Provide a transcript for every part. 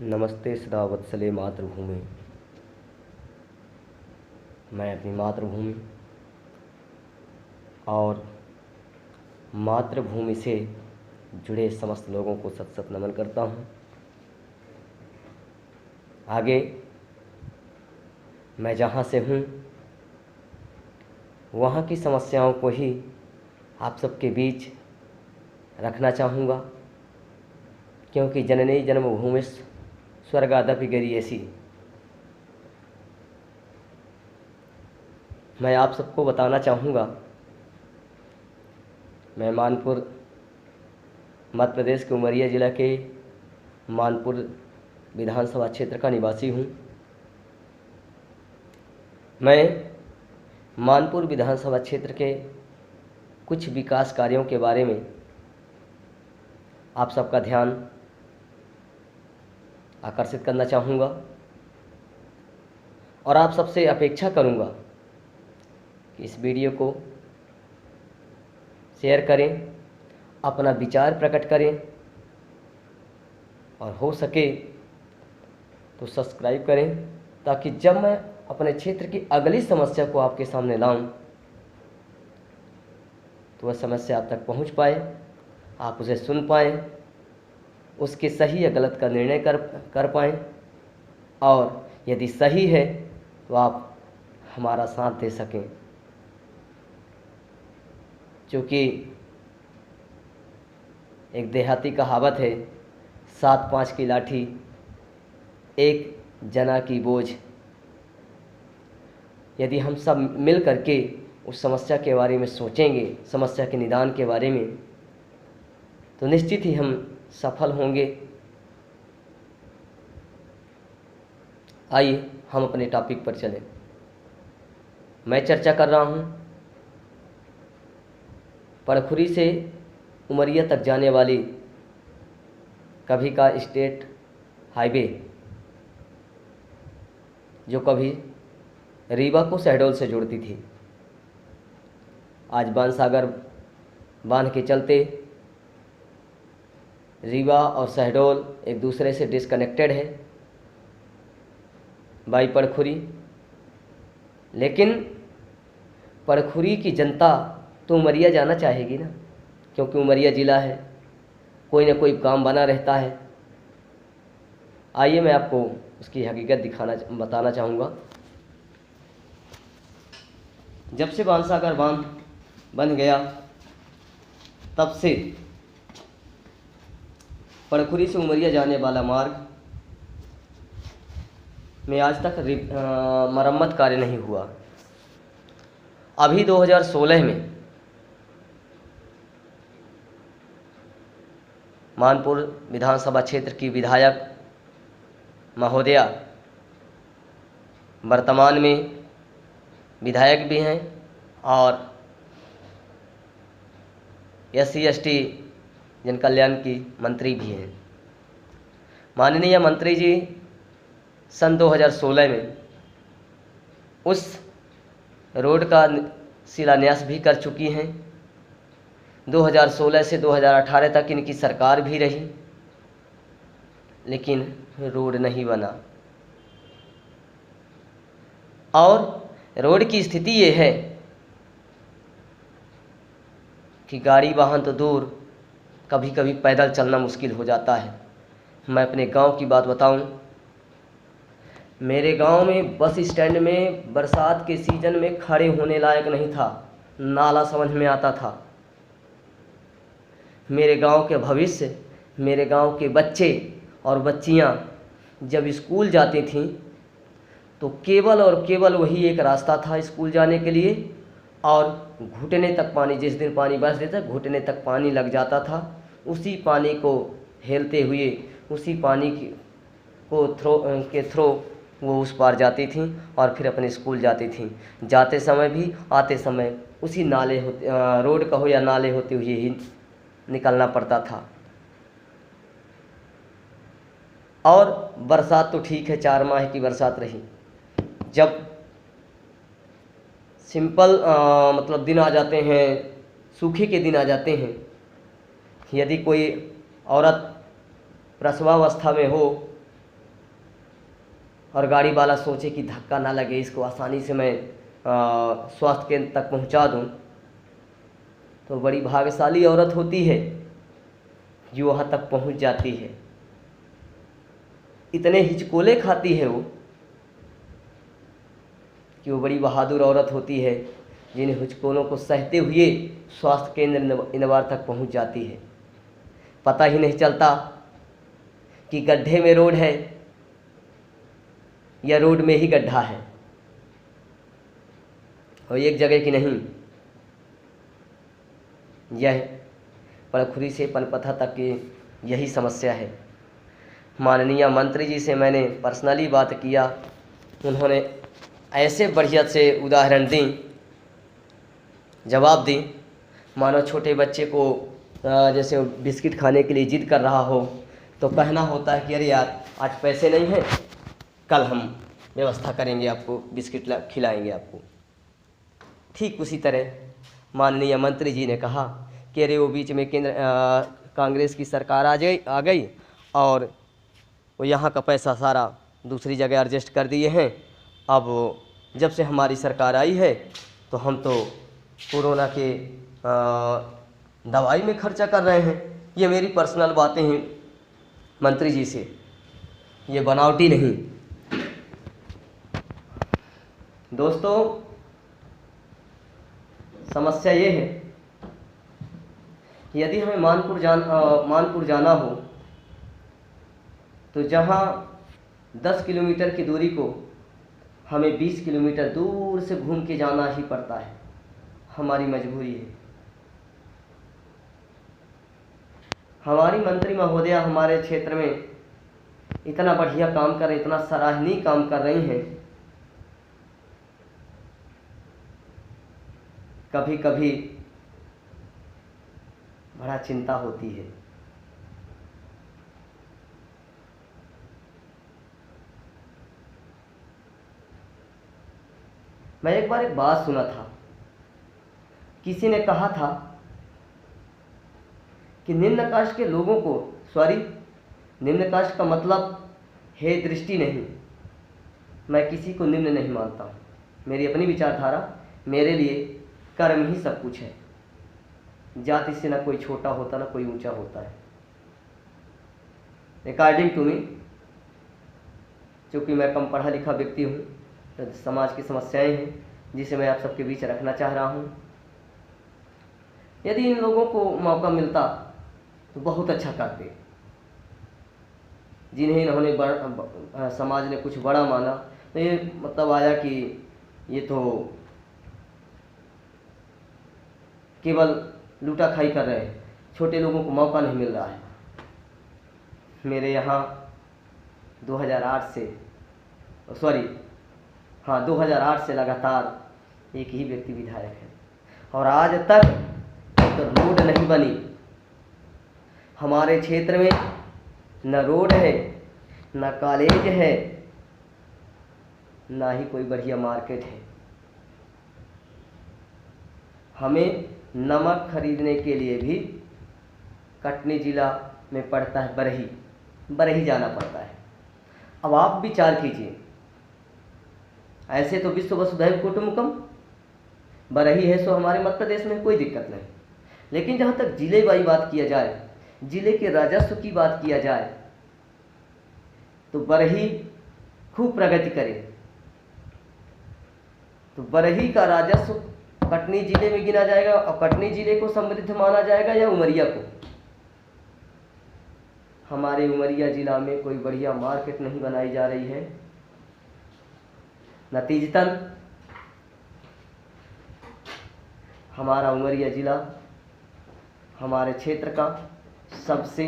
नमस्ते सदा वत्सले मातृभूमि। मैं अपनी मातृभूमि और मातृभूमि से जुड़े समस्त लोगों को सत सत नमन करता हूँ। आगे मैं जहाँ से हूँ वहाँ की समस्याओं को ही आप सबके बीच रखना चाहूँगा, क्योंकि जननी जन्मभूमि स्वर्गादपि गरीयसी। मैं आप सबको बताना चाहूँगा, मैं मानपुर मध्य प्रदेश के उमरिया ज़िला के मानपुर विधानसभा क्षेत्र का निवासी हूँ। मैं मानपुर विधानसभा क्षेत्र के कुछ विकास कार्यों के बारे में आप सबका ध्यान आकर्षित करना चाहूँगा और आप सबसे अपेक्षा करूँगा कि इस वीडियो को शेयर करें, अपना विचार प्रकट करें और हो सके तो सब्सक्राइब करें, ताकि जब मैं अपने क्षेत्र की अगली समस्या को आपके सामने लाऊं तो वह समस्या आप तक पहुंच पाए, आप उसे सुन पाएँ, उसके सही या गलत का निर्णय कर पाएँ और यदि सही है तो आप हमारा साथ दे सकें। क्योंकि एक देहाती कहावत है, 7-5 की लाठी एक जना की बोझ। यदि हम सब मिल करके उस समस्या के बारे में सोचेंगे, समस्या के निदान के बारे में, तो निश्चित ही हम सफल होंगे। आइए हम अपने टॉपिक पर चलें। मैं चर्चा कर रहा हूँ पड़खुरी से उमरिया तक जाने वाली कभी का स्टेट हाईवे, जो कभी रीवा को शहडोल से जोड़ती थी। आज बाणसागर बांध के चलते रीवा और शहडोल एक दूसरे से डिस्कनेक्टेड है बाई पड़खुरी। लेकिन पड़खुरी की जनता तो उमरिया जाना चाहेगी ना, क्योंकि उमरिया ज़िला है, कोई ना कोई काम बना रहता है। आइए मैं आपको उसकी हकीकत बताना चाहूँगा। जब से बाणसागर बांध बन गया तब से पड़खुरी से उमरिया जाने वाला मार्ग में आज तक मरम्मत कार्य नहीं हुआ। अभी 2016 में मानपुर विधानसभा क्षेत्र की विधायक महोदया वर्तमान में विधायक भी हैं और SC/ST जनकल्याण की मंत्री भी हैं। माननीय मंत्री जी सन 2016 में उस रोड का शिलान्यास भी कर चुकी हैं। 2016 से 2018 तक इनकी सरकार भी रही, लेकिन रोड नहीं बना। और रोड की स्थिति ये है कि गाड़ी वाहन तो दूर, कभी कभी पैदल चलना मुश्किल हो जाता है। मैं अपने गांव की बात बताऊं, मेरे गांव में बस स्टैंड में बरसात के सीजन में खड़े होने लायक नहीं था, नाला समझ में आता था। मेरे गांव के भविष्य, मेरे गांव के बच्चे और बच्चियां जब स्कूल जाती थीं तो केवल और केवल वही एक रास्ता था स्कूल जाने के लिए, और घुटने तक पानी, जिस दिन पानी बरस देता घुटने तक पानी लग जाता था। उसी पानी को हेलते हुए, उसी पानी को थ्रो वो उस पार जाती थीं और फिर अपने स्कूल जाती थीं। जाते समय भी, आते समय उसी नाले रोड कहो या नाले होते हुए ही निकलना पड़ता था। और बरसात तो ठीक है, 4 माह की बरसात रही। जब सिंपल मतलब दिन आ जाते हैं, सूखे के दिन आ जाते हैं, यदि कोई औरत प्रसवावस्था में हो और गाड़ी वाला सोचे कि धक्का ना लगे, इसको आसानी से मैं स्वास्थ्य केंद्र तक पहुंचा दूं, तो बड़ी भाग्यशाली औरत होती है जो वहाँ तक पहुंच जाती है। इतने हिचकोले खाती है वो कि वो बड़ी बहादुर औरत होती है, जिन हिचकोलों को सहते हुए स्वास्थ्य केंद्र इनवार तक पहुंच जाती है। पता ही नहीं चलता कि गड्ढे में रोड है या रोड में ही गड्ढा है, और एक जगह की नहीं। यह पड़खुरी से पनपथा तक की यही समस्या है। माननीय मंत्री जी से मैंने पर्सनली बात किया, उन्होंने ऐसे बढ़िया से उदाहरण दी, जवाब दी, मानो छोटे बच्चे को जैसे बिस्किट खाने के लिए जिद कर रहा हो तो कहना होता है कि अरे यार आज पैसे नहीं हैं, कल हम व्यवस्था करेंगे, आपको बिस्किट खिलाएंगे आपको। ठीक उसी तरह माननीय मंत्री जी ने कहा कि अरे वो बीच में केंद्र कांग्रेस की सरकार आ गई और वो यहाँ का पैसा सारा दूसरी जगह एडजस्ट कर दिए हैं। अब जब से हमारी सरकार आई है तो हम तो कोरोना के दवाई में खर्चा कर रहे हैं। ये मेरी पर्सनल बातें हैं मंत्री जी से, ये बनावटी नहीं। दोस्तों, समस्या ये है कि यदि हमें मानपुर जाना हो तो जहाँ 10 किलोमीटर की दूरी को हमें 20 किलोमीटर दूर से घूम के जाना ही पड़ता है। हमारी मजबूरी है। हमारी मंत्री महोदया हमारे क्षेत्र में इतना बढ़िया काम कर रही, इतना सराहनीय काम कर रही हैं, कभी कभी बड़ा चिंता होती है। मैं एक बार एक बात सुना था, किसी ने कहा था कि निम्न कास्ट के लोगों को, निम्न कास्ट का मतलब है दृष्टि नहीं। मैं किसी को निम्न नहीं मानता हूँ। मेरी अपनी विचारधारा, मेरे लिए कर्म ही सब कुछ है। जाति से ना कोई छोटा होता ना कोई ऊंचा होता है। अकॉर्डिंग टू मी, चूँकि मैं कम पढ़ा लिखा व्यक्ति हूँ, तो समाज की समस्याएं हैं जिसे मैं आप सबके बीच रखना चाह रहा हूँ। यदि इन लोगों को मौका मिलता तो बहुत अच्छा करते। जिन्हें इन्होंने समाज ने कुछ बड़ा माना, तो ये मतलब आया कि ये तो केवल लूटा खाई कर रहे हैं, छोटे लोगों को मौका नहीं मिल रहा है। मेरे यहाँ 2008 से लगातार एक ही व्यक्ति विधायक है, और आज तक तो रोड नहीं बनी। हमारे क्षेत्र में न रोड है, न कॉलेज है, ना ही कोई बढ़िया मार्केट है। हमें नमक खरीदने के लिए भी कटनी जिला में पड़ता है बरही जाना पड़ता है। अब आप विचार कीजिए, ऐसे तो विश्व वसुधैव कुटुंबकम, बरही है सो हमारे मध्य प्रदेश में कोई दिक्कत नहीं। लेकिन जहाँ तक जिले वाई बात किया जाए, जिले के राजस्व की बात किया जाए, तो बरही खूब प्रगति करे। तो बरही का राजस्व कटनी जिले में गिना जाएगा, और कटनी जिले को समृद्ध माना जाएगा या उमरिया को। हमारे उमरिया जिला में कोई बढ़िया मार्केट नहीं बनाई जा रही है। नतीजतन हमारा उमरिया जिला हमारे क्षेत्र का सबसे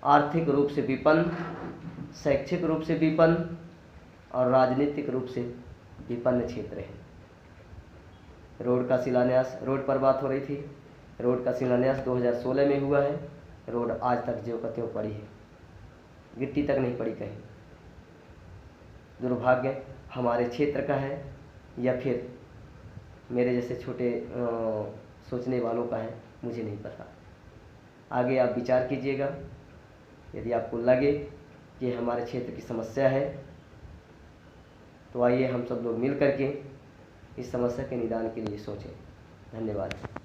आर्थिक रूप से विपन्न, शैक्षिक रूप से विपन्न और राजनीतिक रूप से विपन्न क्षेत्र है। रोड का शिलान्यास, रोड पर बात हो रही थी, रोड का शिलान्यास 2016 में हुआ है। रोड आज तक ज्यों का त्यों पड़ी है, गिट्टी तक नहीं पड़ी कहीं। दुर्भाग्य हमारे क्षेत्र का है या फिर मेरे जैसे छोटे सोचने वालों का है, मुझे नहीं पता। आगे आप विचार कीजिएगा। यदि आपको लगे ये हमारे क्षेत्र की समस्या है। तो आइए हम सब लोग मिल करके इस समस्या के निदान के लिए सोचें। धन्यवाद।